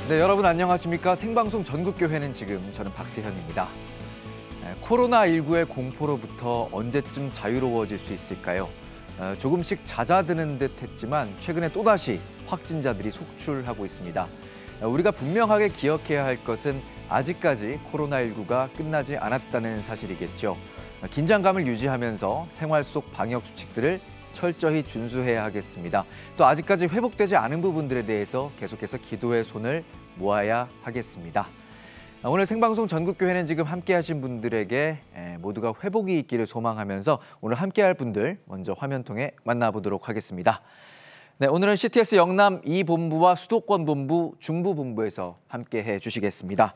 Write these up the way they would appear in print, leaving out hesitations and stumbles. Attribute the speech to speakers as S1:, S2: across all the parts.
S1: 네, 여러분 안녕하십니까? 생방송 전국교회는 지금 저는 박세현입니다. 코로나19의 공포로부터 언제쯤 자유로워질 수 있을까요? 조금씩 잦아드는 듯 했지만 최근에 또다시 확진자들이 속출하고 있습니다. 우리가 분명하게 기억해야 할 것은 아직까지 코로나19가 끝나지 않았다는 사실이겠죠. 긴장감을 유지하면서 생활 속 방역 수칙들을 철저히 준수해야 하겠습니다. 또 아직까지 회복되지 않은 부분들에 대해서 계속해서 기도의 손을 모아야 하겠습니다. 오늘 생방송 전국교회는 지금 함께하신 분들에게 모두가 회복이 있기를 소망하면서 오늘 함께할 분들 먼저 화면 통해 만나보도록 하겠습니다. 네, 오늘은 CTS 영남 2본부와 수도권 본부, 중부 본부에서 함께해 주시겠습니다.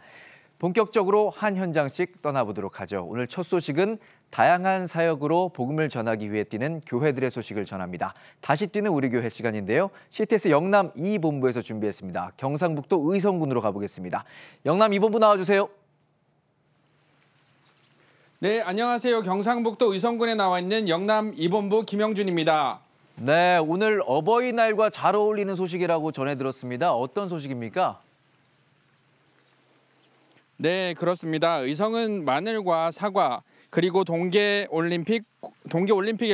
S1: 본격적으로 한 현장씩 떠나보도록 하죠. 오늘 첫 소식은 다양한 사역으로 복음을 전하기 위해 뛰는 교회들의 소식을 전합니다. 다시 뛰는 우리 교회 시간인데요. CTS 영남 2본부에서 준비했습니다. 경상북도 의성군으로 가보겠습니다. 영남 2본부 나와주세요.
S2: 네, 안녕하세요. 경상북도 의성군에 나와 있는 영남 2본부 김영준입니다.
S1: 네, 오늘 어버이날과 잘 어울리는 소식이라고 전해 들었습니다. 어떤 소식입니까?
S2: 네, 그렇습니다. 의성은 마늘과 사과 그리고 동계올림픽의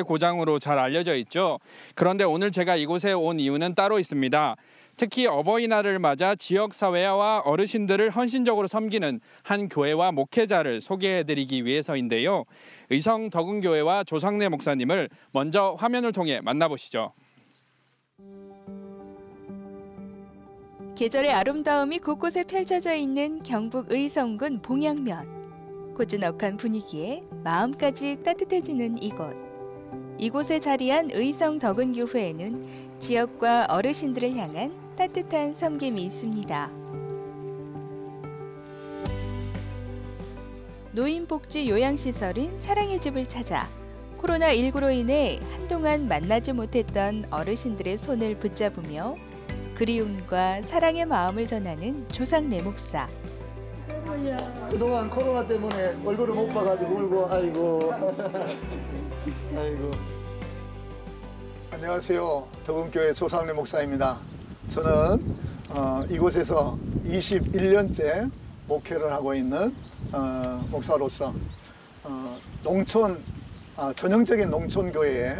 S2: 고장으로 잘 알려져 있죠. 그런데 오늘 제가 이곳에 온 이유는 따로 있습니다. 특히 어버이날을 맞아 지역사회와 어르신들을 헌신적으로 섬기는 한 교회와 목회자를 소개해드리기 위해서인데요. 의성 덕은교회와 조상래 목사님을 먼저 화면을 통해 만나보시죠.
S3: 계절의 아름다움이 곳곳에 펼쳐져 있는 경북 의성군 봉양면. 고즈넉한 분위기에 마음까지 따뜻해지는 이곳. 이곳에 자리한 의성 덕은교회에는 지역과 어르신들을 향한 따뜻한 섬김이 있습니다. 노인복지 요양시설인 사랑의 집을 찾아 코로나19로 인해 한동안 만나지 못했던 어르신들의 손을 붙잡으며 그리움과 사랑의 마음을 전하는 조상래 목사.
S4: 그동안 코로나 때문에 얼굴을 못 봐가지고 울고 아이고. 아이고. 안녕하세요. 덕은교회 조상래 목사입니다. 저는 이곳에서 21년째 목회를 하고 있는 목사로서 전형적인 농촌교회에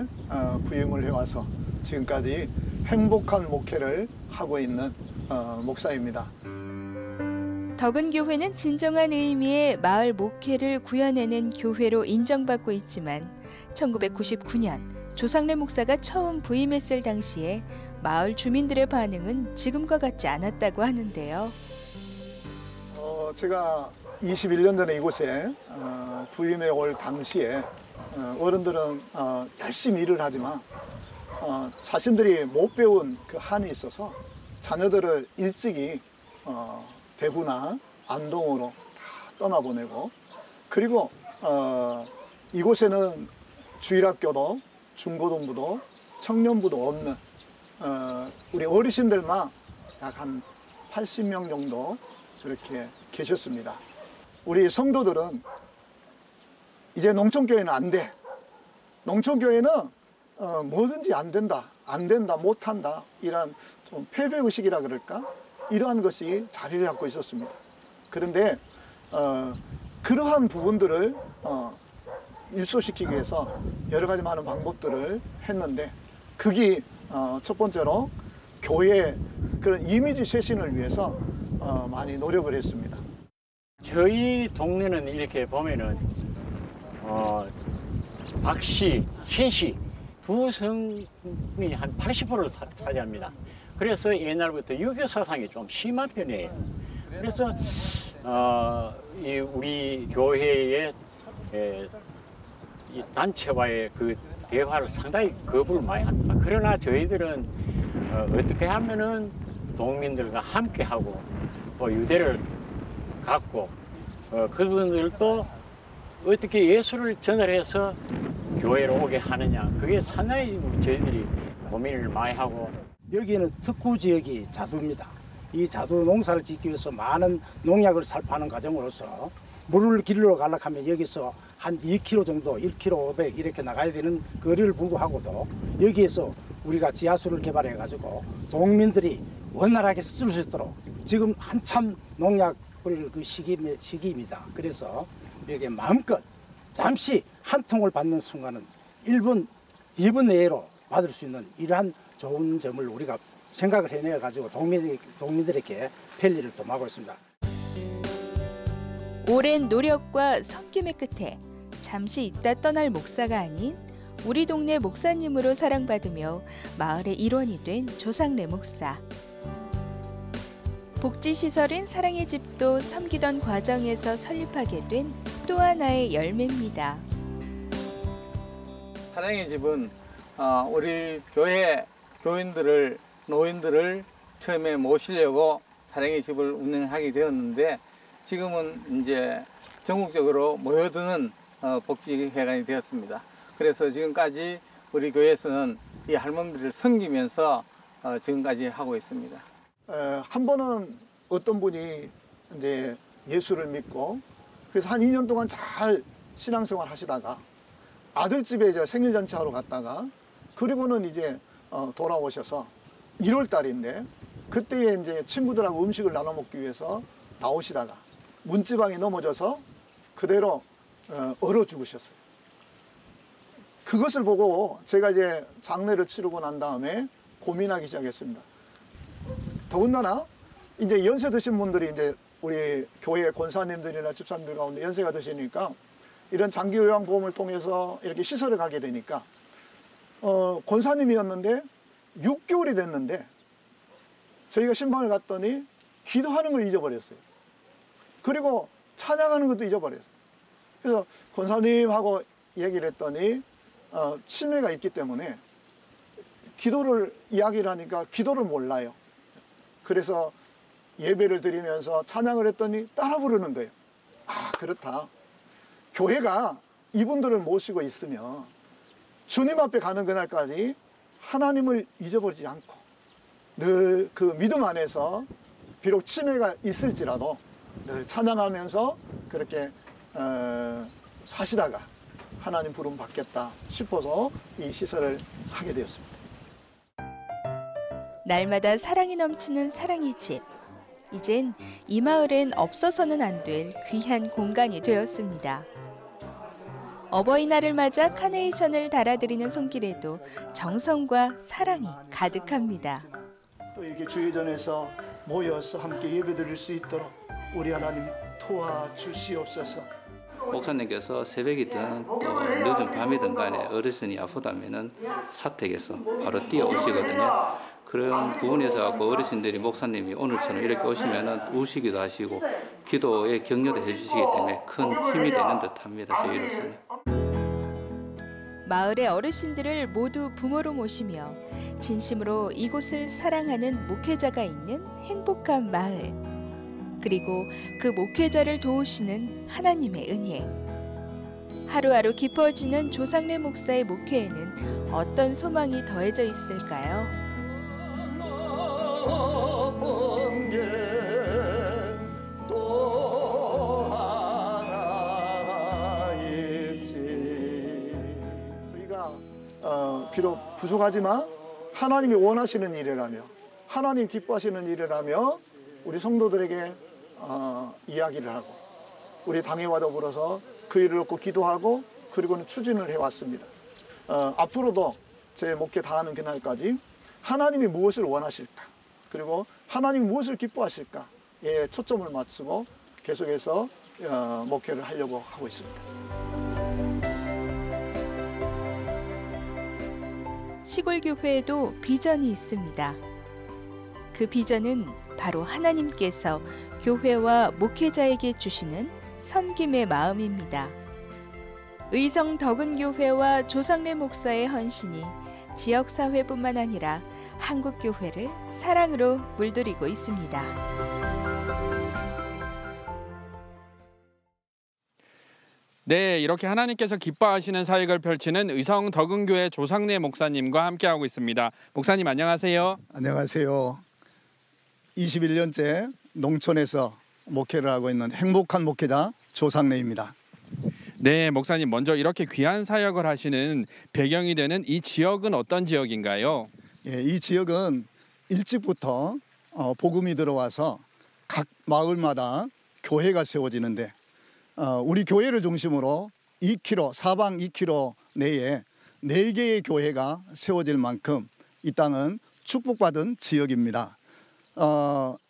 S4: 부임을 해와서 지금까지 행복한 목회를 하고 있는 목사입니다.
S3: 덕은교회는 진정한 의미의 마을 목회를 구현해낸 교회로 인정받고 있지만 1999년 조상래 목사가 처음 부임했을 당시에 마을 주민들의 반응은 지금과 같지 않았다고 하는데요.
S4: 제가 21년 전에 이곳에 부임해 올 당시에 어른들은 열심히 일을 하지만 자신들이 못 배운 그 한이 있어서 자녀들을 일찍이 대구나 안동으로 다 떠나보내고, 그리고 이곳에는 주일학교도 중고등부도 청년부도 없는 우리 어르신들만 약 한 80명 정도 그렇게 계셨습니다. 우리 성도들은 이제 농촌교회는 안 돼. 농촌교회는 뭐든지 안 된다, 못한다, 이런 좀 패배의식이라 그럴까? 이러한 것이 자리를 잡고 있었습니다. 그런데 그러한 부분들을 일소시키기 위해서 여러 가지 많은 방법들을 했는데, 그게 첫 번째로 교회의 그런 이미지 쇄신을 위해서 많이 노력을 했습니다.
S5: 저희 동네는 이렇게 보면은 박씨, 신씨 두 성이 한 80%를 차지합니다. 그래서 옛날부터 유교 사상이 좀 심한 편이에요. 그래서 우리 교회의 이 단체와의 그 대화를 상당히 거부를 많이 합니다. 그러나 저희들은 어떻게 하면은 동민들과 함께하고 또 유대를 갖고 그분들도 어떻게 예수를 전달해서 교회로 오게 하느냐, 그게 상당히 저희들이 고민을 많이 하고.
S6: 여기는 특구 지역이 자두입니다. 이 자두 농사를 짓기 위해서 많은 농약을 살포하는 과정으로서 물을 길러 가려고 하면 여기서 한 2km 정도, 1km 500 이렇게 나가야 되는 거리를 불구하고도 여기에서 우리가 지하수를 개발해 가지고 동민들이 원활하게 쓸 수 있도록 지금 한참 농약을 그 시기입니다. 그래서 여기에 마음껏 잠시 한 통을 받는 순간은 1분, 2분 내로 받을 수 있는 이러한 좋은 점을 우리가 생각을 해내 가지고 동민들에게 편리를 도모하고 있습니다.
S3: 오랜 노력과 섬김의 끝에 잠시 있다 떠날 목사가 아닌 우리 동네 목사님으로 사랑받으며 마을의 일원이 된 조상래 목사. 복지시설인 사랑의 집도 섬기던 과정에서 설립하게 된 또 하나의 열매입니다.
S7: 사랑의 집은 우리 교회 교인들을 노인들을 처음에 모시려고 사랑의 집을 운영하게 되었는데 지금은 이제 전국적으로 모여드는 복지회관이 되었습니다. 그래서 지금까지 우리 교회에서는 이 할머니들을 섬기면서 지금까지 하고 있습니다.
S4: 한 번은 어떤 분이 이제 예수를 믿고 그래서 한 2년 동안 잘 신앙생활 하시다가 아들 집에 이제 생일잔치 하러 갔다가 그리고는 이제 돌아오셔서 1월 달인데 그때에 이제 친구들하고 음식을 나눠 먹기 위해서 나오시다가 문지방에 넘어져서 그대로 얼어 죽으셨어요. 그것을 보고 제가 이제 장례를 치르고 난 다음에 고민하기 시작했습니다. 더군다나 이제 연세 드신 분들이 이제 우리 교회 권사님들이나 집사님들 가운데 연세가 드시니까 이런 장기 요양보험을 통해서 이렇게 시설을 가게 되니까 권사님이었는데 6개월이 됐는데 저희가 신방을 갔더니 기도하는 걸 잊어버렸어요. 그리고 찬양하는 것도 잊어버렸어요. 그래서 권사님하고 얘기를 했더니 치매가 있기 때문에 기도를 이야기를 하니까 기도를 몰라요. 그래서 예배를 드리면서 찬양을 했더니 따라 부르는 거예요. 아, 그렇다. 교회가 이분들을 모시고 있으면 주님 앞에 가는 그날까지 하나님을 잊어버리지 않고 늘 그 믿음 안에서 비록 치매가 있을지라도 늘 찬양하면서 그렇게 사시다가 하나님 부름 받겠다 싶어서 이 시설을 하게 되었습니다.
S3: 날마다 사랑이 넘치는 사랑의 집. 이젠 이 마을엔 없어서는 안 될 귀한 공간이 되었습니다. 어버이날을 맞아 카네이션을 달아드리는 손길에도 정성과 사랑이 가득합니다.
S4: 또 이렇게 주의전에서 모여서 함께 예배드릴 수 있도록 우리 하나님 도와주시옵소서.
S8: 목사님께서 새벽이든 또 늦은 밤이든 간에 어르신이 아프다면은 사택에서 바로 뛰어오시거든요. 그런 부분에서 어르신들이 목사님이 오늘처럼 이렇게 오시면은 우시기도 하시고 기도에 격려도 해주시기 때문에 큰 힘이 되는 듯합니다. 저희로서는.
S3: 마을의 어르신들을 모두 부모로 모시며 진심으로 이곳을 사랑하는 목회자가 있는 행복한 마을. 그리고 그 목회자를 도우시는 하나님의 은혜. 하루하루 깊어지는 조상래 목사의 목회에는 어떤 소망이 더해져 있을까요?
S4: 저희가 비록 부족하지만 하나님이 원하시는 일이라며 하나님 기뻐하시는 일이라며 우리 성도들에게 이야기를 하고 우리 당회와 더불어서 그 일을 놓고 기도하고 그리고는 추진을 해왔습니다. 앞으로도 제 목회 다하는 그날까지 하나님이 무엇을 원하실까 그리고 하나님이 무엇을 기뻐하실까에 초점을 맞추고 계속해서 목회를 하려고 하고 있습니다.
S3: 시골 교회에도 비전이 있습니다. 그 비전은 바로 하나님께서 교회와 목회자에게 주시는 섬김의 마음입니다. 의성 덕은교회와 조상래 목사의 헌신이 지역사회뿐만 아니라 한국교회를 사랑으로 물들이고 있습니다.
S2: 네, 이렇게 하나님께서 기뻐하시는 사역을 펼치는 의성 덕은교회 조상래 목사님과 함께하고 있습니다. 목사님 안녕하세요.
S4: 안녕하세요. 21년째 농촌에서 목회를 하고 있는 행복한 목회자 조상래입니다.
S2: 네, 목사님 먼저 이렇게 귀한 사역을 하시는 배경이 되는 이 지역은 어떤 지역인가요?
S4: 이 지역은 일찍부터 복음이 들어와서 각 마을마다 교회가 세워지는데 우리 교회를 중심으로 2km, 사방 2km 내에 4개의 교회가 세워질 만큼 이 땅은 축복받은 지역입니다.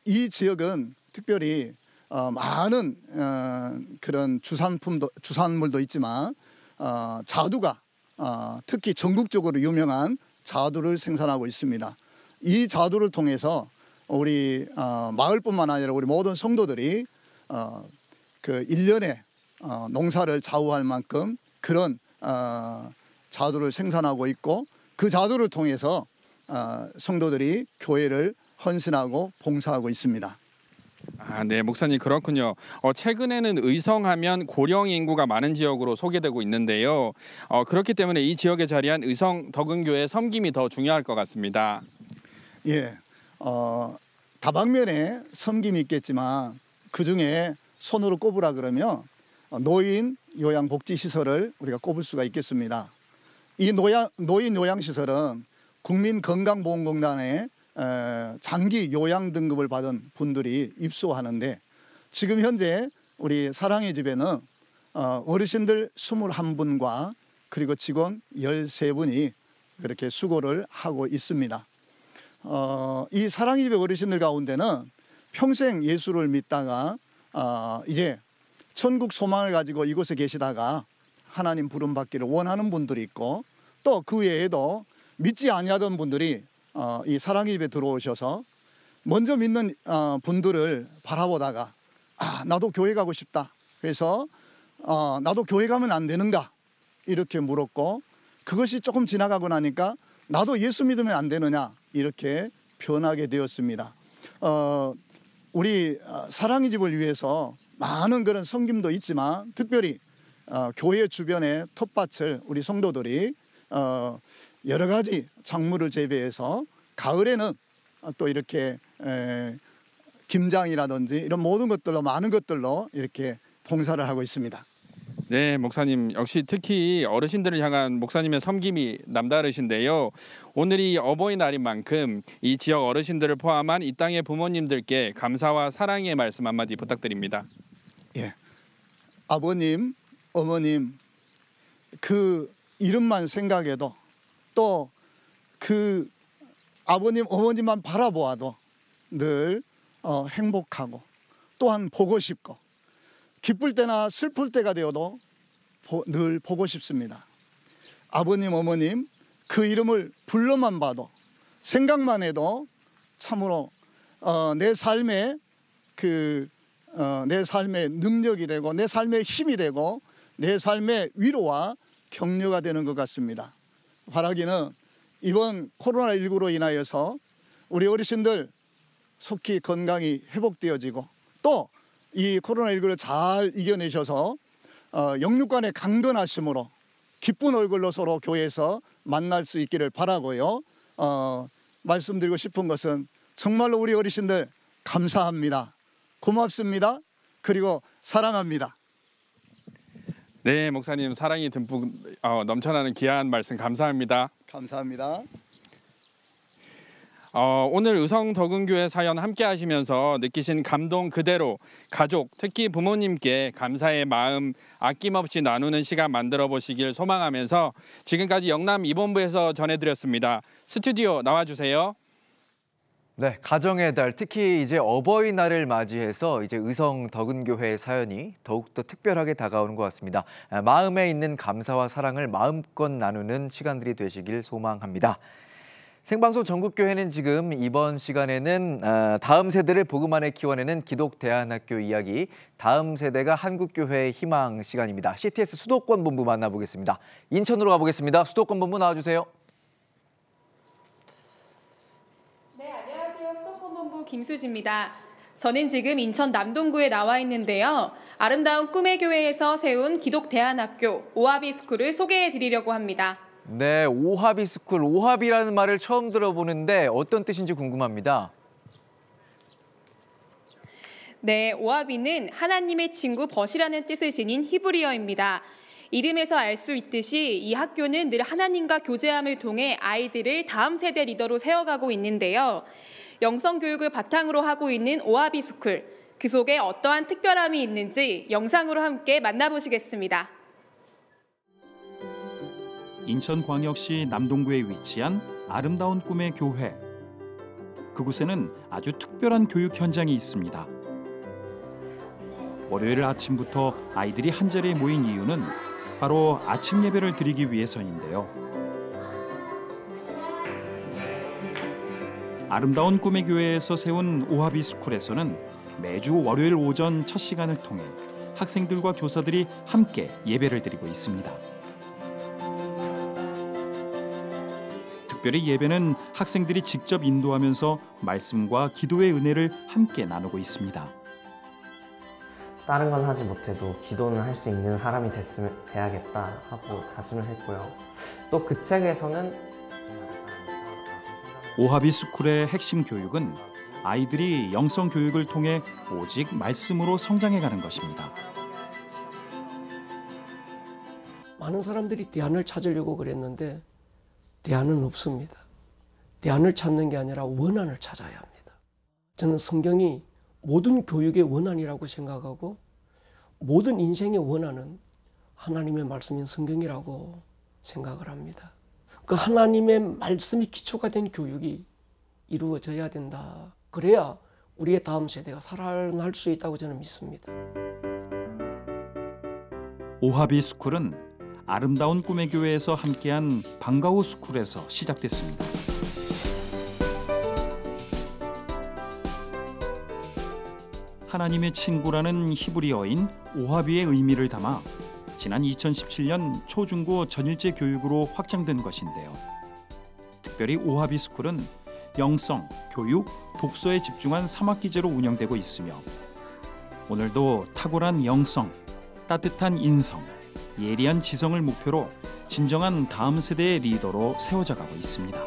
S4: 이 지역은 특별히 많은 그런 주산물도 있지만 자두가 특히 전국적으로 유명한 자두를 생산하고 있습니다. 이 자두를 통해서 우리 마을뿐만 아니라 우리 모든 성도들이 그 1년에 농사를 좌우할 만큼 그런 자두를 생산하고 있고 그 자두를 통해서 성도들이 교회를 헌신하고 봉사하고 있습니다.
S2: 네, 목사님 그렇군요. 최근에는 의성하면 고령 인구가 많은 지역으로 소개되고 있는데요. 그렇기 때문에 이 지역에 자리한 의성 덕은교회 섬김이 더 중요할 것 같습니다.
S4: 예, 다방면에 섬김이 있겠지만 그 중에 손으로 꼽으라 그러면 노인 요양복지시설을 우리가 꼽을 수가 있겠습니다. 이 노인 요양시설은 국민건강보험공단에 장기 요양 등급을 받은 분들이 입소하는데 지금 현재 우리 사랑의 집에는 어르신들 21분과 그리고 직원 13분이 그렇게 수고를 하고 있습니다. 이 사랑의 집의 어르신들 가운데는 평생 예수를 믿다가 이제 천국 소망을 가지고 이곳에 계시다가 하나님 부름 받기를 원하는 분들이 있고 또 그 외에도 믿지 아니하던 분들이 이 사랑의 집에 들어오셔서 먼저 믿는 분들을 바라보다가 나도 교회 가고 싶다. 그래서 나도 교회 가면 안 되는가 이렇게 물었고 그것이 조금 지나가고 나니까 나도 예수 믿으면 안 되느냐 이렇게 변하게 되었습니다. 우리 사랑의 집을 위해서 많은 그런 섬김도 있지만 특별히 교회 주변의 텃밭을 우리 성도들이 여러 가지 작물을 재배해서 가을에는 또 이렇게 김장이라든지 이런 모든 것들로 많은 것들로 이렇게 봉사를 하고 있습니다.
S2: 네, 목사님 역시 특히 어르신들을 향한 목사님의 섬김이 남다르신데요. 오늘이 어버이날인 만큼 이 지역 어르신들을 포함한 이 땅의 부모님들께 감사와 사랑의 말씀 한마디 부탁드립니다.
S4: 예, 아버님, 어머님 그 이름만 생각해도 또 그 아버님, 어머님만 바라보아도 늘 행복하고 또한 보고 싶고 기쁠 때나 슬플 때가 되어도 늘 보고 싶습니다. 아버님, 어머님 그 이름을 불러만 봐도 생각만 해도 참으로 내 삶의 내 삶의 능력이 되고 내 삶의 힘이 되고 내 삶의 위로와 격려가 되는 것 같습니다. 바라기는 이번 코로나19로 인하여서 우리 어르신들 속히 건강이 회복되어지고 또 이 코로나19를 잘 이겨내셔서 영육간의 강건하심으로 기쁜 얼굴로 서로 교회에서 만날 수 있기를 바라고요. 말씀드리고 싶은 것은 정말로 우리 어르신들 감사합니다. 고맙습니다. 그리고 사랑합니다.
S2: 네, 목사님 사랑이 듬뿍 넘쳐나는 귀한 말씀 감사합니다.
S4: 감사합니다.
S2: 오늘 의성 덕은교회 사연 함께 하시면서 느끼신 감동 그대로 가족, 특히 부모님께 감사의 마음 아낌없이 나누는 시간 만들어 보시길 소망하면서 지금까지 영남 이본부에서 전해드렸습니다. 스튜디오 나와주세요.
S1: 네, 가정의 달, 특히 이제 어버이날을 맞이해서 이제 의성 덕은교회의 사연이 더욱더 특별하게 다가오는 것 같습니다. 마음에 있는 감사와 사랑을 마음껏 나누는 시간들이 되시길 소망합니다. 생방송 전국교회는 지금 이번 시간에는 다음 세대를 복음 안에 키워내는 기독대안학교 이야기, 다음 세대가 한국교회의 희망 시간입니다. CTS 수도권 본부 만나보겠습니다. 인천으로 가보겠습니다. 수도권 본부 나와주세요.
S9: 네, 안녕하세요. 수도권 본부 김수지입니다. 저는 지금 인천 남동구에 나와 있는데요. 아름다운 꿈의 교회에서 세운 기독대안학교 오하비스쿨을 소개해드리려고 합니다.
S1: 네, 오하비스쿨, 오하비라는 말을 처음 들어보는데 어떤 뜻인지 궁금합니다.
S9: 네, 오하비는 하나님의 친구 벗이라는 뜻을 지닌 히브리어입니다. 이름에서 알 수 있듯이 이 학교는 늘 하나님과 교제함을 통해 아이들을 다음 세대 리더로 세워가고 있는데요. 영성 교육을 바탕으로 하고 있는 오하비 스쿨. 그 속에 어떠한 특별함이 있는지 영상으로 함께 만나보시겠습니다.
S10: 인천광역시 남동구에 위치한 아름다운 꿈의 교회. 그곳에는 아주 특별한 교육 현장이 있습니다. 월요일 아침부터 아이들이 한자리에 모인 이유는 바로 아침 예배를 드리기 위해서인데요. 아름다운 꿈의 교회에서 세운 오하비 스쿨에서는 매주 월요일 오전 첫 시간을 통해 학생들과 교사들이 함께 예배를 드리고 있습니다. 특별히 예배는 학생들이 직접 인도하면서 말씀과 기도의 은혜를 함께 나누고 있습니다.
S11: 다른 건 하지 못해도 기도는 할 수 있는 사람이 돼야겠다 하고 다짐을 했고요. 또 그 책에서는
S10: 오하비 스쿨의 핵심 교육은 아이들이 영성 교육을 통해 오직 말씀으로 성장해가는 것입니다.
S12: 많은 사람들이 대안을 찾으려고 그랬는데 대안은 없습니다. 대안을 찾는 게 아니라 원한을 찾아야 합니다. 저는 성경이 모든 교육의 원한이라고 생각하고 모든 인생의 원한은 하나님의 말씀인 성경이라고 생각을 합니다. 그 하나님의 말씀이 기초가 된 교육이 이루어져야 된다. 그래야 우리의 다음 세대가 살아날 수 있다고 저는 믿습니다.
S10: 오하비 스쿨은 아름다운 꿈의 교회에서 함께한 방과후 스쿨에서 시작됐습니다. 하나님의 친구라는 히브리어인 오하비의 의미를 담아 지난 2017년 초중고 전일제 교육으로 확장된 것인데요. 특별히 오하비 스쿨은 영성, 교육, 독서에 집중한 3학기제로 운영되고 있으며 오늘도 탁월한 영성, 따뜻한 인성, 예리한 지성을 목표로 진정한 다음 세대의 리더로 세워져 가고 있습니다.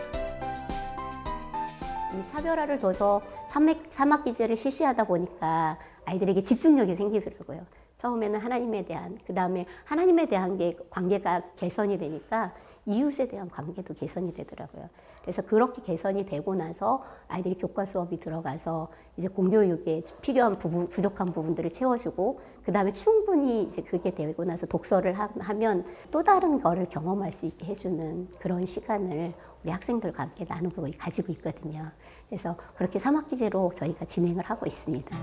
S13: 이 차별화를 둬서 3학기제를 실시하다 보니까 아이들에게 집중력이 생기더라고요. 처음에는 하나님에 대한, 그 다음에 하나님에 대한 관계가 개선이 되니까 이웃에 대한 관계도 개선이 되더라고요. 그래서 그렇게 개선이 되고 나서 아이들이 교과 수업이 들어가서 이제 공교육에 필요한 부족한 부분들을 채워주고, 그 다음에 충분히 이제 그게 되고 나서 독서를 하면 또 다른 거를 경험할 수 있게 해주는 그런 시간을 우리 학생들과 함께 나누고 가지고 있거든요. 그래서 그렇게 3학기제로 저희가 진행을 하고 있습니다.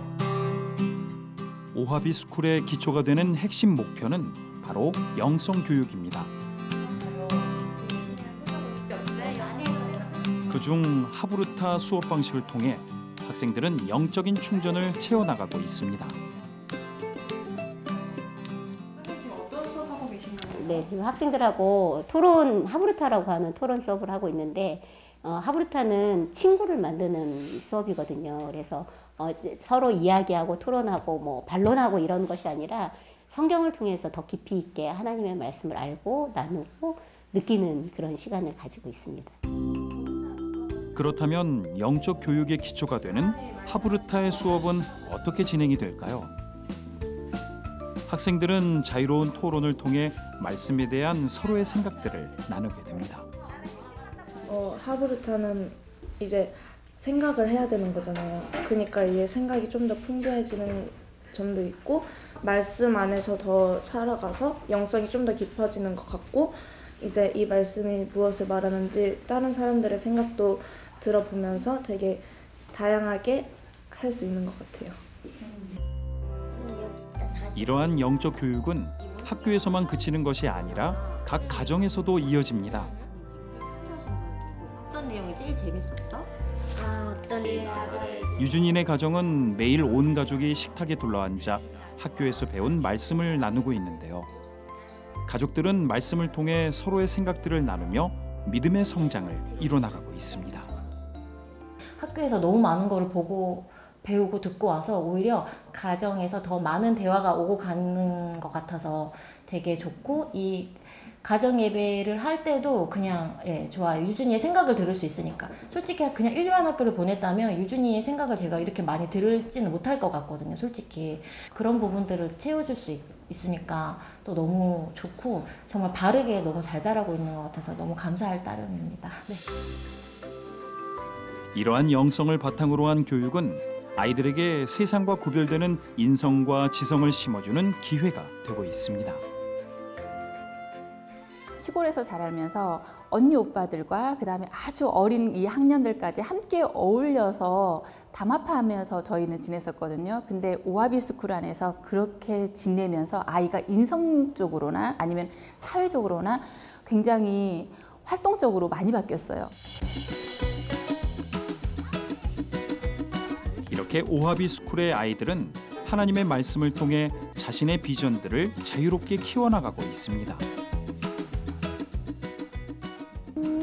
S10: 오하비 스쿨의 기초가 되는 핵심 목표는 바로 영성 교육입니다. 그중 하브루타 수업 방식을 통해 학생들은 영적인 충전을 채워나가고 있습니다.
S13: 네, 지금 학생들하고 토론, 하브루타라고 하는 토론 수업을 하고 있는데, 하브루타는 친구를 만드는 수업이거든요. 그래서 서로 이야기하고 토론하고 뭐 반론하고 이런 것이 아니라 성경을 통해서 더 깊이 있게 하나님의 말씀을 알고 나누고 느끼는 그런 시간을 가지고 있습니다.
S10: 그렇다면 영적 교육의 기초가 되는 하브루타의 수업은 어떻게 진행이 될까요? 학생들은 자유로운 토론을 통해 말씀에 대한 서로의 생각들을 나누게 됩니다.
S14: 하브루타는 이제 생각을 해야 되는 거잖아요. 그러니까 이게 생각이 좀 더 풍부해지는 점도 있고, 말씀 안에서 더 살아가서 영성이 좀 더 깊어지는 것 같고, 이제 이 말씀이 무엇을 말하는지 다른 사람들의 생각도 들어보면서 되게 다양하게 할 수 있는 것 같아요.
S10: 이러한 영적 교육은 학교에서만 그치는 것이 아니라 각 가정에서도 이어집니다.
S13: 어떤 내용이 제일 재밌었어? 어떤
S10: 유준인의 가정은 매일 온 가족이 식탁에 둘러앉아 학교에서 배운 말씀을 나누고 있는데요. 가족들은 말씀을 통해 서로의 생각들을 나누며 믿음의 성장을 이뤄나가고 있습니다.
S15: 학교에서 너무 많은 거를 보고 배우고 듣고 와서 오히려 가정에서 더 많은 대화가 오고 가는 것 같아서 되게 좋고, 이 가정 예배를 할 때도 그냥 좋아요. 유준이의 생각을 들을 수 있으니까. 솔직히 그냥 일반 학교를 보냈다면 유준이의 생각을 제가 이렇게 많이 들을지는 못할 것 같거든요. 솔직히 그런 부분들을 채워줄 수 있으니까 또 너무 좋고, 정말 바르게 너무 잘 자라고 있는 것 같아서 너무 감사할 따름입니다. 네.
S10: 이러한 영성을 바탕으로 한 교육은 아이들에게 세상과 구별되는 인성과 지성을 심어주는 기회가 되고 있습니다.
S16: 시골에서 자라면서 언니 오빠들과 그다음에 아주 어린 이 학년들까지 함께 어울려서 담합하면서 저희는 지냈었거든요. 근데 오하비 스쿨 안에서 그렇게 지내면서 아이가 인성적으로나 아니면 사회적으로나 굉장히 활동적으로 많이 바뀌었어요.
S10: 이렇게 오하비 스쿨의 아이들은 하나님의 말씀을 통해 자신의 비전들을 자유롭게 키워나가고 있습니다.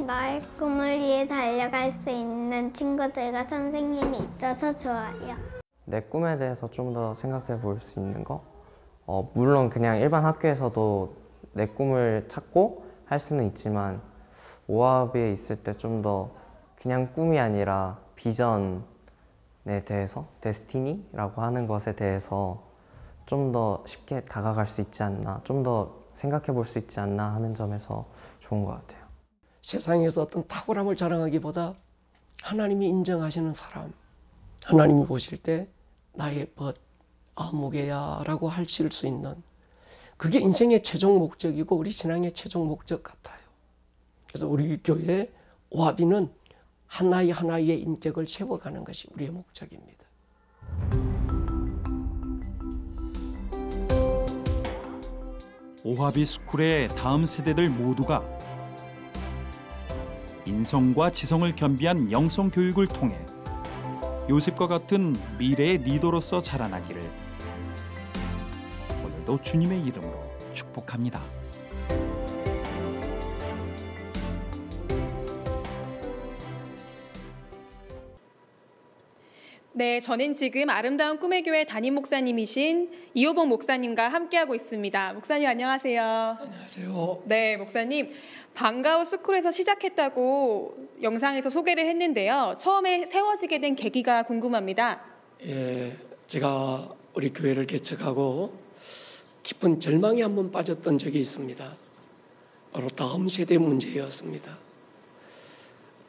S17: 나의 꿈을 위해 달려갈 수 있는 친구들과 선생님이 있어서 좋아요.
S11: 내 꿈에 대해서 좀 더 생각해 볼 수 있는 거? 물론 그냥 일반 학교에서도 내 꿈을 찾고 할 수는 있지만 오하비에 있을 때 좀 더 그냥 꿈이 아니라 비전에 대해서, 데스티니라고 하는 것에 대해서 좀 더 쉽게 다가갈 수 있지 않나, 좀 더 생각해 볼 수 있지 않나 하는 점에서 좋은 것 같아요.
S12: 세상에서 어떤 탁월함을 자랑하기보다 하나님이 인정하시는 사람, 하나님이 보실 때 나의 벗, 무게야 라고 하실 수 있는, 그게 인생의 최종 목적이고 우리 신앙의 최종 목적 같아요. 그래서 우리 교회 오하비는 하나의 하나의 인격을 세워가는 것이 우리의 목적입니다.
S10: 오하비 스쿨의 다음 세대들 모두가 인성과 지성을 겸비한 영성 교육을 통해 요셉과 같은 미래의 리더로서 자라나기를 오늘도 주님의 이름으로 축복합니다.
S9: 네, 저는 지금 아름다운 꿈의 교회 담임 목사님이신 이호봉 목사님과 함께하고 있습니다. 목사님 안녕하세요.
S12: 안녕하세요.
S9: 네, 목사님. 방과후 스쿨에서 시작했다고 영상에서 소개를 했는데요. 처음에 세워지게 된 계기가 궁금합니다.
S12: 예, 제가 우리 교회를 개척하고 깊은 절망에 한번 빠졌던 적이 있습니다. 바로 다음 세대 문제였습니다.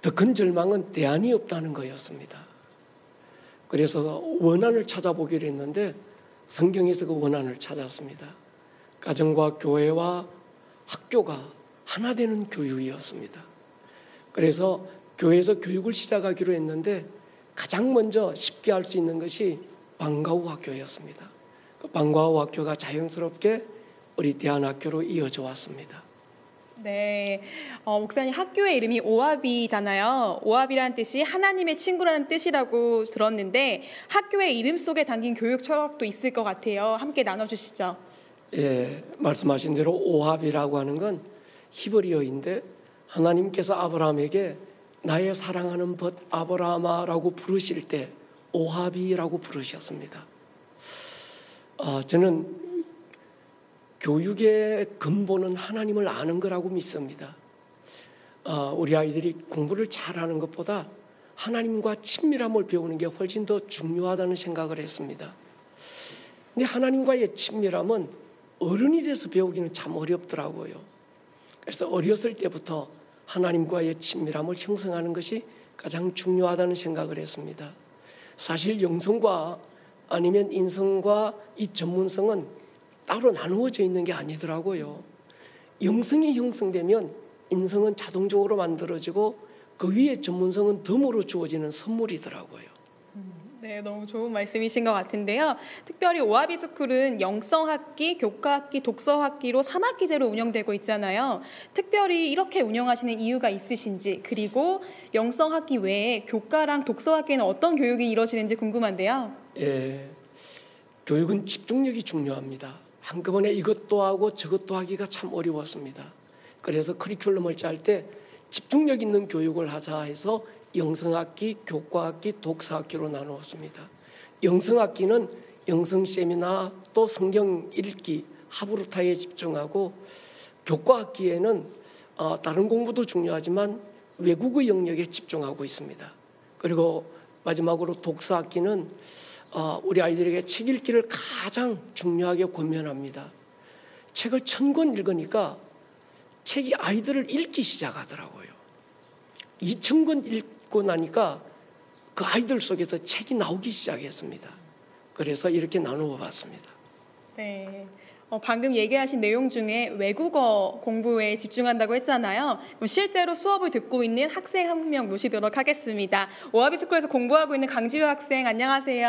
S12: 더 큰 절망은 대안이 없다는 거였습니다. 그래서 원한을 찾아보기로 했는데 성경에서 그 원한을 찾았습니다. 가정과 교회와 학교가 하나 되는 교육이었습니다. 그래서 교회에서 교육을 시작하기로 했는데 가장 먼저 쉽게 할 수 있는 것이 방과후 학교였습니다. 그 방과후 학교가 자연스럽게 우리 대안학교로 이어져 왔습니다.
S9: 네, 목사님 학교의 이름이 오하비잖아요. 오하비라는 뜻이 하나님의 친구라는 뜻이라고 들었는데 학교의 이름 속에 담긴 교육 철학도 있을 것 같아요. 함께 나눠주시죠.
S12: 예, 말씀하신 대로 오하비라고 하는 건 히브리어인데 하나님께서 아브라함에게 나의 사랑하는 벗 아브라함아라고 부르실 때 오하비라고 부르셨습니다. 저는 교육의 근본은 하나님을 아는 거라고 믿습니다. 우리 아이들이 공부를 잘하는 것보다 하나님과 친밀함을 배우는 게 훨씬 더 중요하다는 생각을 했습니다. 근데 하나님과의 친밀함은 어른이 돼서 배우기는 참 어렵더라고요. 그래서 어렸을 때부터 하나님과의 친밀함을 형성하는 것이 가장 중요하다는 생각을 했습니다. 사실 영성과 아니면 인성과 이 전문성은 따로 나누어져 있는 게 아니더라고요. 영성이 형성되면 인성은 자동적으로 만들어지고 그 위에 전문성은 덤으로 주어지는 선물이더라고요.
S9: 네, 너무 좋은 말씀이신 것 같은데요. 특별히 오하비 스쿨은 영성학기, 교과학기, 독서학기로 3학기제로 운영되고 있잖아요. 특별히 이렇게 운영하시는 이유가 있으신지, 그리고 영성학기 외에 교과랑 독서학기에는 어떤 교육이 이루어지는지 궁금한데요.
S12: 예, 교육은 집중력이 중요합니다. 한꺼번에 이것도 하고 저것도 하기가 참 어려웠습니다. 그래서 커리큘럼을 짤 때 집중력 있는 교육을 하자 해서 영성학기, 교과학기, 독서학기로 나누었습니다. 영성학기는 영성 세미나 또 성경 읽기, 하브루타에 집중하고 교과학기에는 다른 공부도 중요하지만 외국어 영역에 집중하고 있습니다. 그리고 마지막으로 독서학기는 우리 아이들에게 책 읽기를 가장 중요하게 권면합니다. 책을 1000권 읽으니까 책이 아이들을 읽기 시작하더라고요. 2000권 읽고 나니까 그 아이들 속에서 책이 나오기 시작했습니다. 그래서 이렇게 나누어 봤습니다.
S9: 네. 방금 얘기하신 내용 중에 외국어 공부에 집중한다고 했잖아요. 그럼 실제로 수업을 듣고 있는 학생 한 명 모시도록 하겠습니다. 오하비 스쿨에서 공부하고 있는 강지효 학생, 안녕하세요.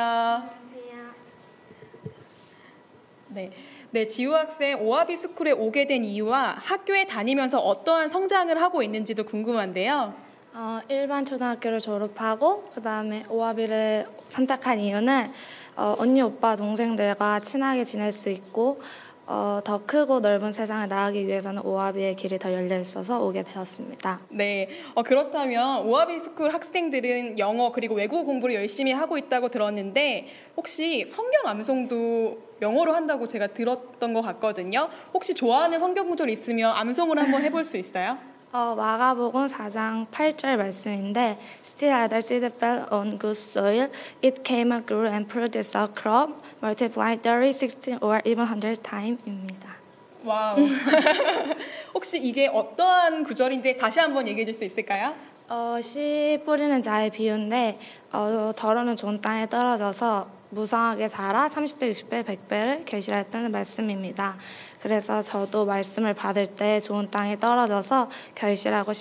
S17: 안녕하세요.
S9: 네, 지효 학생 오하비 스쿨에 오게 된 이유와 학교에 다니면서 어떠한 성장을 하고 있는지도 궁금한데요.
S14: 일반 초등학교를 졸업하고 그다음에 오하비를 선택한 이유는 언니, 오빠, 동생들과 친하게 지낼 수 있고 더 크고 넓은 세상을 나가기 위해서는 오하비의 길이 더 열려 있어서 오게 되었습니다.
S9: 네, 그렇다면 오하비 스쿨 학생들은 영어 그리고 외국어 공부를 열심히 하고 있다고 들었는데 혹시 성경 암송도 영어로 한다고 제가 들었던 것 같거든요. 혹시 좋아하는 성경 구절 있으면 암송을 한번 해볼 수 있어요?
S14: 마가복음 4장 8절 말씀인데 Still other seed fell on good soil. It came and grew and produced a crop, multiplied 30, 60, or even 100 times입니다.
S9: 와우. 혹시 이게 어떠한 구절인지 다시 한번 얘기해 줄 수 있을까요?
S14: 씨 뿌리는 자의 비유인데 더러는 좋은 땅에 떨어져서 무성하게 자라 30배, 60배, 100배를 결실했다는 말씀입니다. 그래서 저도 말씀을 받을 때 좋은 땅에 떨어져서 결실하고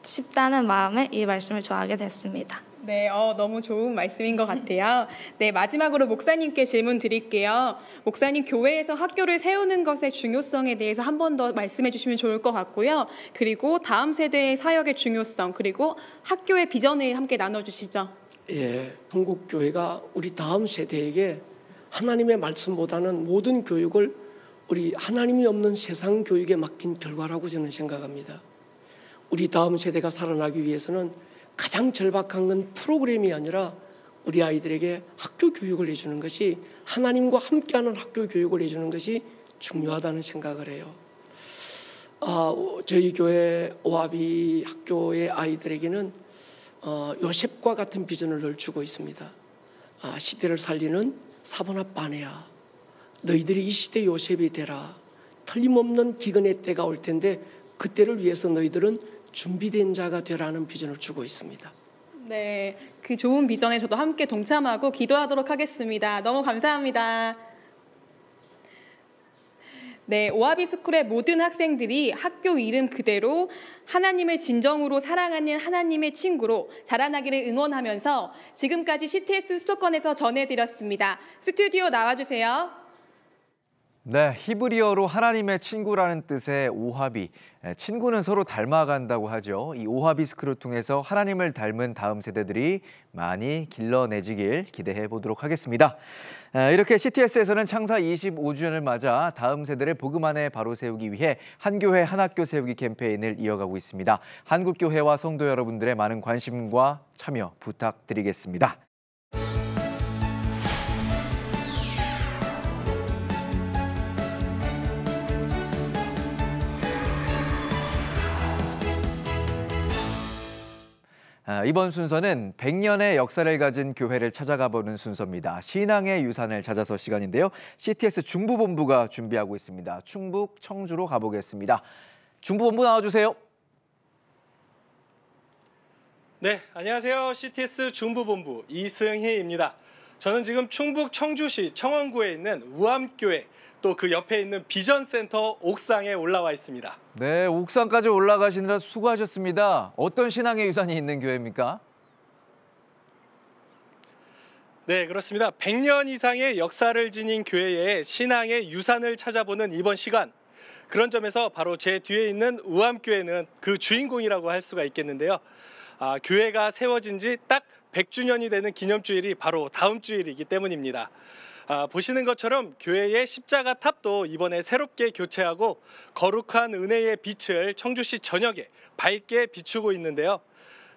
S14: 싶다는 마음에 이 말씀을 좋아하게 됐습니다.
S9: 네, 너무 좋은 말씀인 것 같아요. 네, 마지막으로 목사님께 질문 드릴게요. 목사님, 교회에서 학교를 세우는 것의 중요성에 대해서 한 번 더 말씀해 주시면 좋을 것 같고요. 그리고 다음 세대의 사역의 중요성, 그리고 학교의 비전을 함께 나눠주시죠.
S12: 예, 한국 교회가 우리 다음 세대에게 하나님의 말씀보다는 모든 교육을 우리 하나님이 없는 세상 교육에 맡긴 결과라고 저는 생각합니다. 우리 다음 세대가 살아나기 위해서는 가장 절박한 건 프로그램이 아니라 우리 아이들에게 학교 교육을 해주는 것이, 하나님과 함께하는 학교 교육을 해주는 것이 중요하다는 생각을 해요. 저희 교회 오하비 학교의 아이들에게는 요셉과 같은 비전을 늘 주고 있습니다. 시대를 살리는 사본합 아내야, 너희들이 이 시대 요셉이 되라. 틀림없는 기근의 때가 올 텐데 그때를 위해서 너희들은 준비된 자가 되라는 비전을 주고 있습니다.
S9: 네, 그 좋은 비전에 저도 함께 동참하고 기도하도록 하겠습니다. 너무 감사합니다. 네, 오하비 스쿨의 모든 학생들이 학교 이름 그대로 하나님을 진정으로 사랑하는 하나님의 친구로 자라나기를 응원하면서 지금까지 CTS 수도권에서 전해드렸습니다. 스튜디오 나와주세요.
S1: 네, 히브리어로 하나님의 친구라는 뜻의 오하비. 친구는 서로 닮아간다고 하죠. 이 오하비 스쿨을 통해서 하나님을 닮은 다음 세대들이 많이 길러내지길 기대해 보도록 하겠습니다. 이렇게 CTS에서는 창사 25주년을 맞아 다음 세대를 복음 안에 바로 세우기 위해 한 교회 한 학교 세우기 캠페인을 이어가고 있습니다. 한국 교회와 성도 여러분들의 많은 관심과 참여 부탁드리겠습니다. 이번 순서는 100년의 역사를 가진 교회를 찾아가 보는 순서입니다. 신앙의 유산을 찾아서 시간인데요. CTS 중부본부가 준비하고 있습니다. 충북 청주로 가보겠습니다. 중부본부 나와주세요.
S18: 네, 안녕하세요. CTS 중부본부 이승희입니다. 저는 지금 충북 청주시 청원구에 있는 우암교회, 또 그 옆에 있는 비전센터 옥상에 올라와 있습니다.
S1: 네, 옥상까지 올라가시느라 수고하셨습니다. 어떤 신앙의 유산이 있는 교회입니까?
S18: 네, 그렇습니다. 100년 이상의 역사를 지닌 교회의 신앙의 유산을 찾아보는 이번 시간. 그런 점에서 바로 제 뒤에 있는 우암교회는 그 주인공이라고 할 수가 있겠는데요. 교회가 세워진 지 딱 100주년이 되는 기념주일이 바로 다음 주일이기 때문입니다. 보시는 것처럼 교회의 십자가 탑도 이번에 새롭게 교체하고 거룩한 은혜의 빛을 청주시 전역에 밝게 비추고 있는데요.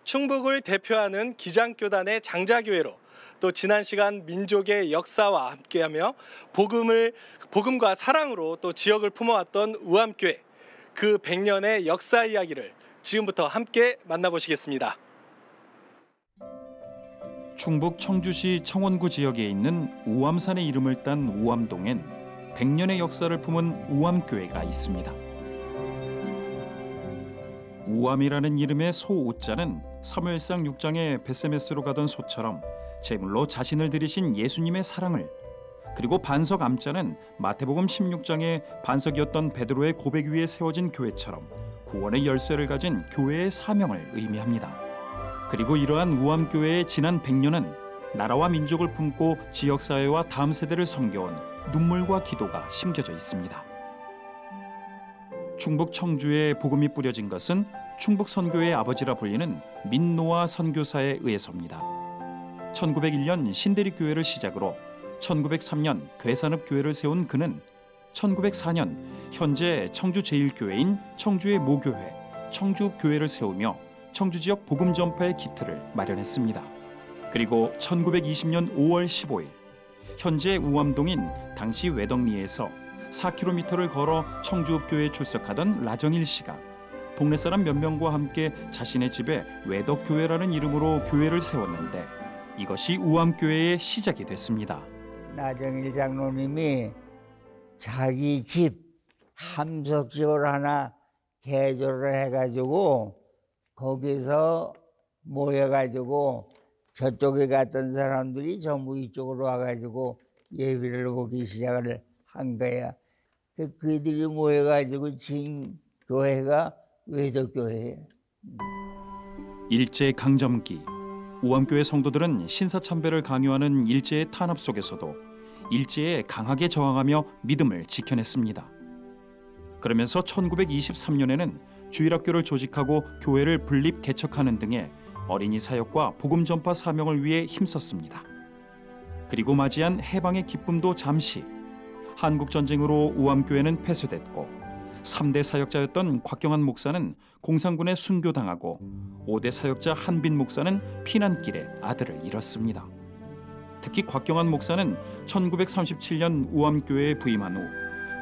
S18: 충북을 대표하는 기장교단의 장자교회로 또 지난 시간 민족의 역사와 함께하며 복음과 사랑으로 또 지역을 품어왔던 우암교회, 그 100년의 역사 이야기를 지금부터 함께 만나보시겠습니다.
S10: 충북 청주시 청원구 지역에 있는 우암산의 이름을 딴 우암동엔 100년의 역사를 품은 우암교회가 있습니다. 우암이라는 이름의 소우자는 사무엘상 6장의 베세메스로 가던 소처럼 제물로 자신을 드리신 예수님의 사랑을, 그리고 반석 암자는 마태복음 16장의 반석이었던 베드로의 고백 위에 세워진 교회처럼 구원의 열쇠를 가진 교회의 사명을 의미합니다. 그리고 이러한 우암교회의 지난 100년은 나라와 민족을 품고 지역사회와 다음 세대를 섬겨온 눈물과 기도가 심겨져 있습니다. 충북 청주에 복음이 뿌려진 것은 충북 선교의 아버지라 불리는 민노아 선교사에 의해서입니다. 1901년 신대리교회를 시작으로 1903년 괴산읍교회를 세운 그는 1904년 현재 청주 제1교회인 청주의 모교회, 청주교회를 세우며 청주 지역 복음 전파의 기틀을 마련했습니다. 그리고 1920년 5월 15일 현재 우암동인 당시 외덕리에서 4km를 걸어 청주읍교회에 출석하던 라정일 씨가 동네 사람 몇 명과 함께 자신의 집에 외덕교회라는 이름으로 교회를 세웠는데 이것이 우암교회의 시작이 됐습니다.
S19: 라정일 장로님이 자기 집 함석집을 하나 개조를 해가지고 거기서 모여가지고 저쪽에 갔던 사람들이 전부 이쪽으로 와가지고 예배를 보기 시작을 한 거야. 그들이 모여가지고 지은 교회가 외덕교회예요.
S10: 일제 강점기, 우암교회 성도들은 신사참배를 강요하는 일제의 탄압 속에서도 일제에 강하게 저항하며 믿음을 지켜냈습니다. 그러면서 1923년에는 주일학교를 조직하고 교회를 분립 개척하는 등의 어린이 사역과 복음 전파 사명을 위해 힘썼습니다. 그리고 맞이한 해방의 기쁨도 잠시, 한국전쟁으로 우암교회는 폐쇄됐고 3대 사역자였던 곽경환 목사는 공산군에 순교당하고 5대 사역자 한빈 목사는 피난길에 아들을 잃었습니다. 특히 곽경환 목사는 1937년 우암교회에 부임한 후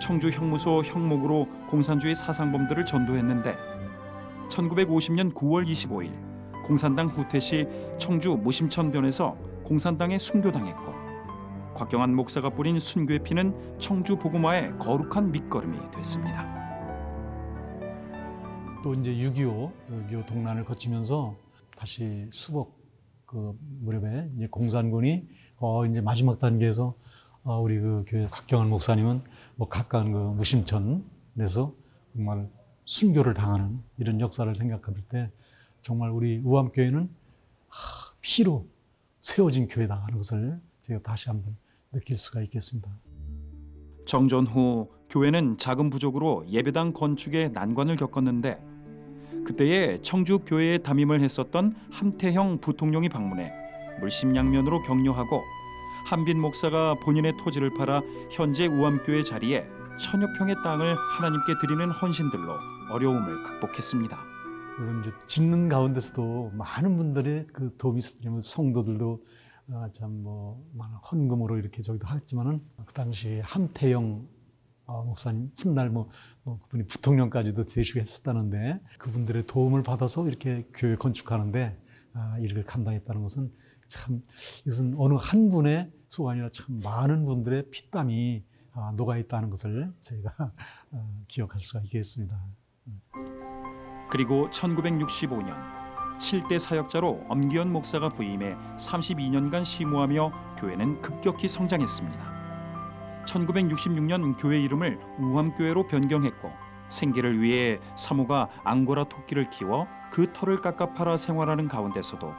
S10: 청주 형무소 형목으로 공산주의 사상범들을 전도했는데 1950년 9월 25일 공산당 후퇴 시 청주 무심천변에서 공산당에 순교당했고 곽경환 목사가 뿌린 순교의 피는 청주 복음화의 거룩한 밑거름이 됐습니다.
S20: 또 이제 6.25 동란을 거치면서 다시 수복 그 무렵에 이제 공산군이 이제 마지막 단계에서 우리 그 교회 곽경환 목사님은 뭐 가까운 그 무심천에서 정말 순교를 당하는 이런 역사를 생각할 때 정말 우리 우암교회는 피로 세워진 교회다 하는 것을 제가 다시 한번 느낄 수가 있겠습니다.
S10: 정전 후 교회는 자금 부족으로 예배당 건축에 난관을 겪었는데 그때에 청주 교회에 담임을 했었던 함태형 부통령이 방문해 물심양면으로 격려하고 한빈 목사가 본인의 토지를 팔아 현재 우암교회 자리에 1000여 평의 땅을 하나님께 드리는 헌신들로 어려움을 극복했습니다.
S20: 물론 이제 짓는 가운데서도 많은 분들의 그 도움이 있었더니 성도들도 참 뭐 많은 헌금으로 이렇게 저기도 했지만은 그 당시 함태영 목사님 훗날 뭐 그분이 부통령까지도 되시고 했었다는데 그분들의 도움을 받아서 이렇게 교회 건축하는데 일을 감당했다는 것은 참 이것은 어느 한 분의 소관이라 참 많은 분들의 피땀이 녹아 있다는 것을 저희가 기억할 수가 있겠습니다.
S10: 그리고 1965년 7대 사역자로 엄기현 목사가 부임해 32년간 심호하며 교회는 급격히 성장했습니다. 1966년 교회 이름을 우암교회로 변경했고 생계를 위해 사모가 앙고라 토끼를 키워 그 털을 깎아 팔아 생활하는 가운데서도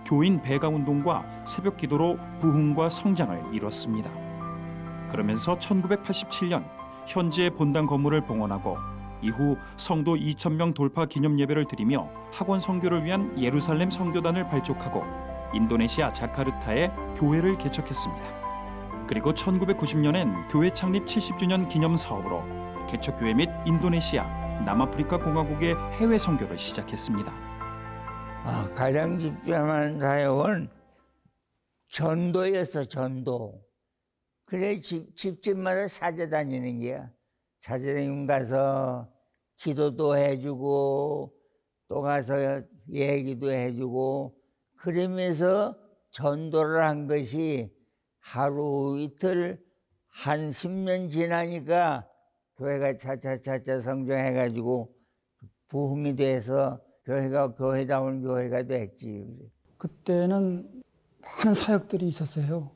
S10: 교인 배가 운동과 새벽 기도로 부흥과 성장을 이뤘습니다. 그러면서 1987년 현재 본당 건물을 봉헌하고 이후 성도 2,000명 돌파 기념 예배를 드리며 학원 선교를 위한 예루살렘 선교단을 발족하고 인도네시아 자카르타에 교회를 개척했습니다. 그리고 1990년엔 교회 창립 70주년 기념 사업으로 개척교회 및 인도네시아, 남아프리카 공화국의 해외 선교를 시작했습니다.
S19: 가장 집중한 사역은 전도였어, 전도. 그래 집집마다 사제 다니는 게야. 사제 다니면 가서 기도도 해주고 또 가서 얘기도 해주고 그러면서 전도를 한 것이 하루 이틀 한 10년 지나니까 교회가 차차 성장해가지고 부흥이 돼서 교회가 교회다운 교회가 됐지.
S21: 그때는 많은 사역들이 있었어요.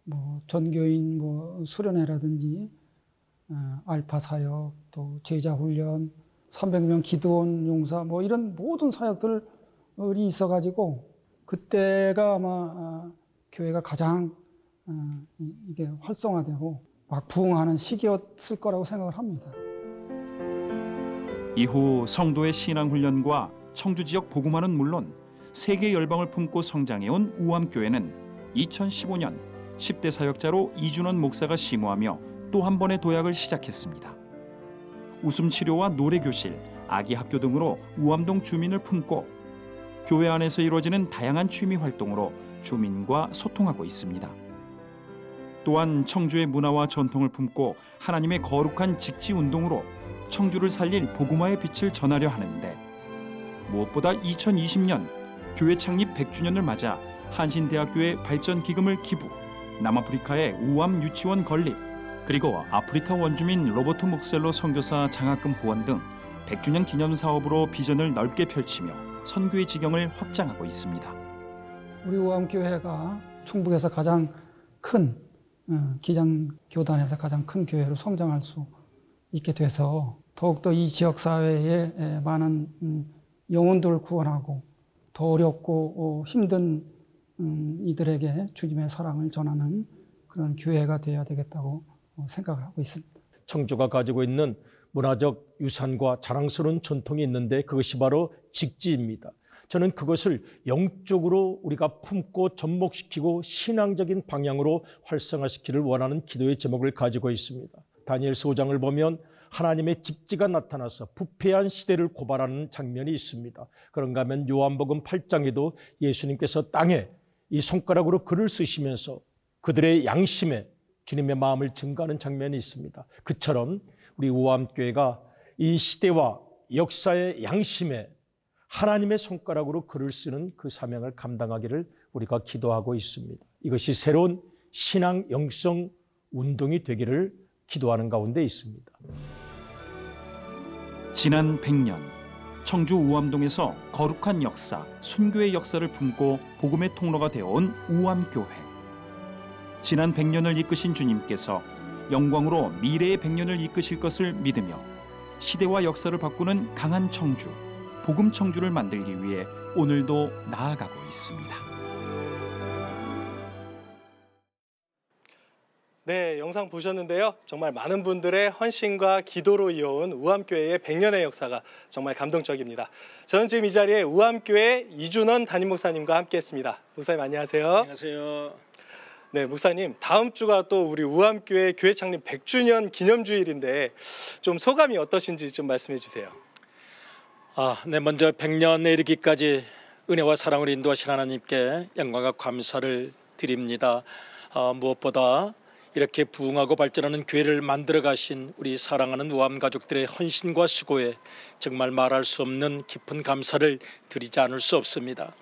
S21: 뭐 전교인 뭐 수련회라든지 알파 사역, 또 제자 훈련, 300명 기도원 용사 뭐 이런 모든 사역들이 있어가지고 그때가 아마 교회가 가장 이게 활성화되고 막 부흥하는 시기였을 거라고 생각을 합니다.
S10: 이후 성도의 신앙 훈련과 청주 지역 복음화는 물론 세계 열방을 품고 성장해온 우암교회는 2015년 10대 사역자로 이준원 목사가 심호하며 또 한 번의 도약을 시작했습니다. 웃음 치료와 노래 교실, 아기 학교 등으로 우암동 주민을 품고 교회 안에서 이루어지는 다양한 취미 활동으로 주민과 소통하고 있습니다. 또한 청주의 문화와 전통을 품고 하나님의 거룩한 직지 운동으로 청주를 살릴 복음화의 빛을 전하려 하는데 무엇보다 2020년 교회 창립 100주년을 맞아 한신대학교의 발전 기금을 기부, 남아프리카의 우암 유치원 건립, 그리고 아프리카 원주민 로버트 목셀로 선교사 장학금 후원 등 100주년 기념 사업으로 비전을 넓게 펼치며 선교의 지경을 확장하고 있습니다.
S21: 우리 우암교회가 충북에서 가장 큰 기장교단에서 가장 큰 교회로 성장할 수 있게 돼서 더욱더 이 지역사회에 많은 영혼들을 구원하고 더 어렵고 힘든 이들에게 주님의 사랑을 전하는 그런 교회가 되어야 되겠다고 생각을 하고 있습니다.
S22: 청주가 가지고 있는 문화적 유산과 자랑스러운 전통이 있는데 그것이 바로 직지입니다. 저는 그것을 영적으로 우리가 품고 접목시키고 신앙적인 방향으로 활성화시키를 원하는 기도의 제목을 가지고 있습니다. 다니엘서 5장을 보면 하나님의 직지가 나타나서 부패한 시대를 고발하는 장면이 있습니다. 그런가 하면 요한복음 8장에도 예수님께서 땅에 이 손가락으로 글을 쓰시면서 그들의 양심에 주님의 마음을 증거하는 장면이 있습니다. 그처럼 우리 우암교회가 이 시대와 역사의 양심에 하나님의 손가락으로 글을 쓰는 그 사명을 감당하기를 우리가 기도하고 있습니다. 이것이 새로운 신앙 영성 운동이 되기를 기도하는 가운데 있습니다.
S10: 지난 100년 청주 우암동에서 거룩한 역사, 순교의 역사를 품고 복음의 통로가 되어온 우암교회. 지난 100년을 이끄신 주님께서 영광으로 미래의 100년을 이끄실 것을 믿으며 시대와 역사를 바꾸는 강한 청주, 복음 청주를 만들기 위해 오늘도 나아가고 있습니다.
S18: 네, 영상 보셨는데요. 정말 많은 분들의 헌신과 기도로 이어온 우암교회의 100년의 역사가 정말 감동적입니다. 저는 지금 이 자리에 우암교회 이준원 담임 목사님과 함께했습니다. 목사님 안녕하세요.
S22: 안녕하세요.
S18: 네, 목사님 다음 주가 또 우리 우암교회 교회 창립 100주년 기념주일인데 좀 소감이 어떠신지 좀 말씀해 주세요.
S22: 네, 먼저 100년에 이르기까지 은혜와 사랑을 인도하신 하나님께 영광과 감사를 드립니다. 무엇보다 이렇게 부흥하고 발전하는 교회를 만들어 가신 우리 사랑하는 우암 가족들의 헌신과 수고에 정말 말할 수 없는 깊은 감사를 드리지 않을 수 없습니다.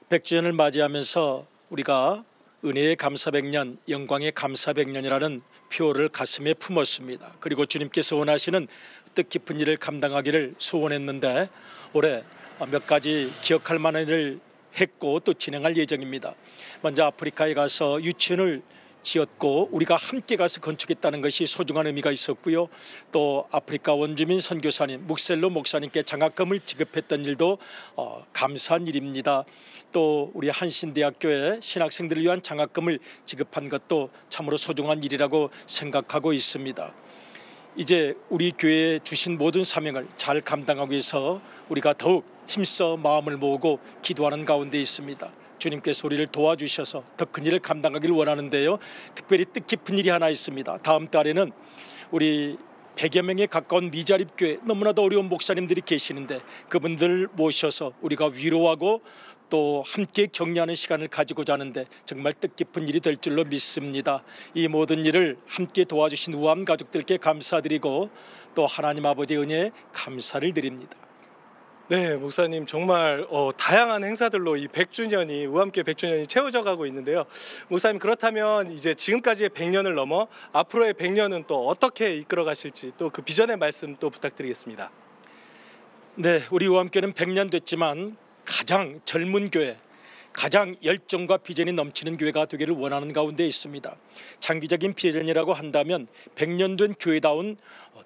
S22: 100주년을 맞이하면서 우리가 은혜의 감사 100년, 영광의 감사 100년이라는 표를 가슴에 품었습니다. 그리고 주님께서 원하시는 뜻깊은 일을 감당하기를 소원했는데 올해 몇 가지 기억할 만한 일을 했고 또 진행할 예정입니다. 먼저 아프리카에 가서 유치원을 지었고 우리가 함께 가서 건축했다는 것이 소중한 의미가 있었고요. 또 아프리카 원주민 선교사님 묵셀로 목사님께 장학금을 지급했던 일도 감사한 일입니다. 또 우리 한신대학교에 신학생들을 위한 장학금을 지급한 것도 참으로 소중한 일이라고 생각하고 있습니다. 이제 우리 교회에 주신 모든 사명을 잘 감당하기 위해서 우리가 더욱 힘써 마음을 모으고 기도하는 가운데 있습니다. 주님께서 우리를 도와주셔서 더 큰 일을 감당하기를 원하는데요. 특별히 뜻깊은 일이 하나 있습니다. 다음 달에는 우리 100여 명에 가까운 미자립교회 너무나도 어려운 목사님들이 계시는데 그분들 모셔서 우리가 위로하고 또 함께 격려하는 시간을 가지고자 하는데 정말 뜻깊은 일이 될 줄로 믿습니다. 이 모든 일을 함께 도와주신 우암 가족들께 감사드리고 또 하나님 아버지의 은혜에 감사를 드립니다.
S18: 네, 목사님 정말 다양한 행사들로 이 100주년이 우암교회 100주년이 채워져 가고 있는데요. 목사님 그렇다면 이제 지금까지의 100년을 넘어 앞으로의 100년은 또 어떻게 이끌어 가실지 또 그 비전의 말씀 또 부탁드리겠습니다.
S22: 네, 우리 우암교회는 100년 됐지만 가장 젊은 교회, 가장 열정과 비전이 넘치는 교회가 되기를 원하는 가운데 있습니다. 장기적인 비전이라고 한다면 100년 된 교회다운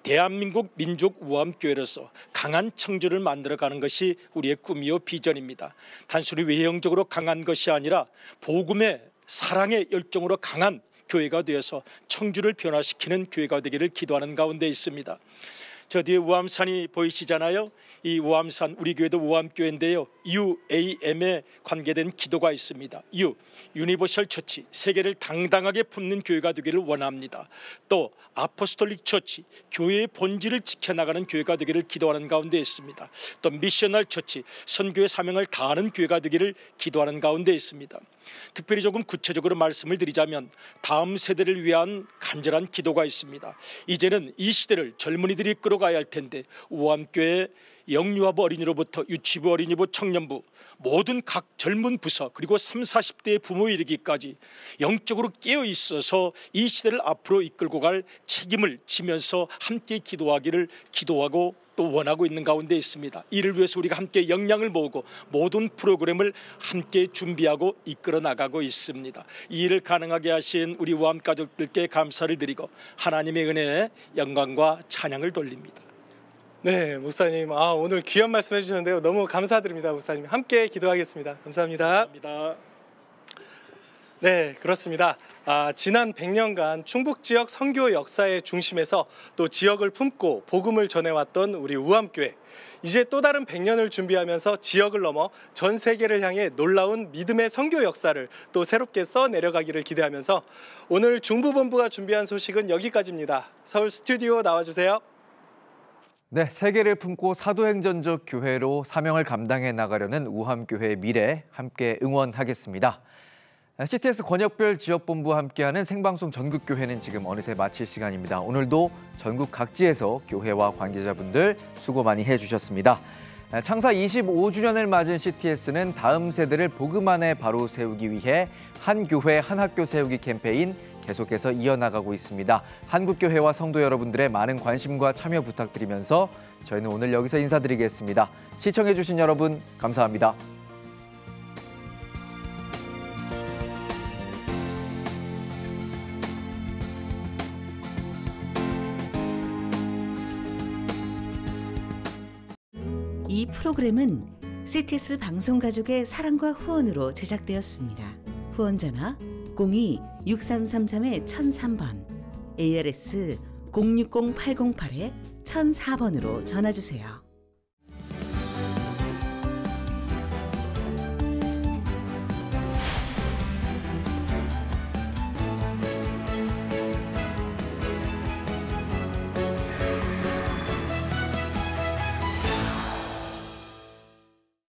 S22: 대한민국 민족 우암교회로서 강한 청주를 만들어가는 것이 우리의 꿈이요 비전입니다. 단순히 외형적으로 강한 것이 아니라 복음의 사랑의 열정으로 강한 교회가 되어서 청주를 변화시키는 교회가 되기를 기도하는 가운데 있습니다. 저 뒤에 우암산이 보이시잖아요. 이 우암산, 우리 교회도 우암교회인데요. UAM에 관계된 기도가 있습니다. 유니버셜 처치, 세계를 당당하게 품는 교회가 되기를 원합니다. 또 아포스톨릭 처치, 교회의 본질을 지켜나가는 교회가 되기를 기도하는 가운데 있습니다. 또 미셔널 처치, 선교의 사명을 다하는 교회가 되기를 기도하는 가운데 있습니다. 특별히 조금 구체적으로 말씀을 드리자면 다음 세대를 위한 간절한 기도가 있습니다. 이제는 이 시대를 젊은이들이 끌어가야 할 텐데 우암교회 영유아부 어린이로부터 유치부 어린이부 청년부 모든 각 젊은 부서 그리고 30, 40대의 부모에 이르기까지 영적으로 깨어 있어서 이 시대를 앞으로 이끌고 갈 책임을 지면서 함께 기도하고 또 원하고 있는 가운데 있습니다. 이를 위해서 우리가 함께 역량을 모으고 모든 프로그램을 함께 준비하고 이끌어 나가고 있습니다. 이 일을 가능하게 하신 우리 우암 가족들께 감사를 드리고 하나님의 은혜에 영광과 찬양을 돌립니다.
S18: 네, 목사님 오늘 귀한 말씀 해주셨는데요. 너무 감사드립니다. 목사님 함께 기도하겠습니다. 감사합니다. 네, 그렇습니다. 지난 100년간 충북 지역 선교 역사의 중심에서 또 지역을 품고 복음을 전해왔던 우리 우암교회. 이제 또 다른 100년을 준비하면서 지역을 넘어 전 세계를 향해 놀라운 믿음의 선교 역사를 또 새롭게 써내려가기를 기대하면서 오늘 중부본부가 준비한 소식은 여기까지입니다. 서울 스튜디오 나와주세요.
S1: 네, 세계를 품고 사도행전적 교회로 사명을 감당해 나가려는 우암교회의 미래 함께 응원하겠습니다. CTS 권역별 지역본부와 함께하는 생방송 전국교회는 지금 어느새 마칠 시간입니다. 오늘도 전국 각지에서 교회와 관계자분들 수고 많이 해주셨습니다. 창사 25주년을 맞은 CTS는 다음 세대를 복음 안에 바로 세우기 위해 한 교회 한 학교 세우기 캠페인 계속해서 이어나가고 있습니다. 한국교회와 성도 여러분들의 많은 관심과 참여 부탁드리면서 저희는 오늘 여기서 인사드리겠습니다. 시청해주신 여러분 감사합니다.
S5: 이 프로그램은 CTS 방송가족의 사랑과 후원으로 제작되었습니다. 후원 전화 02-6333-1003번, ARS 060-808-1004번으로 전화주세요.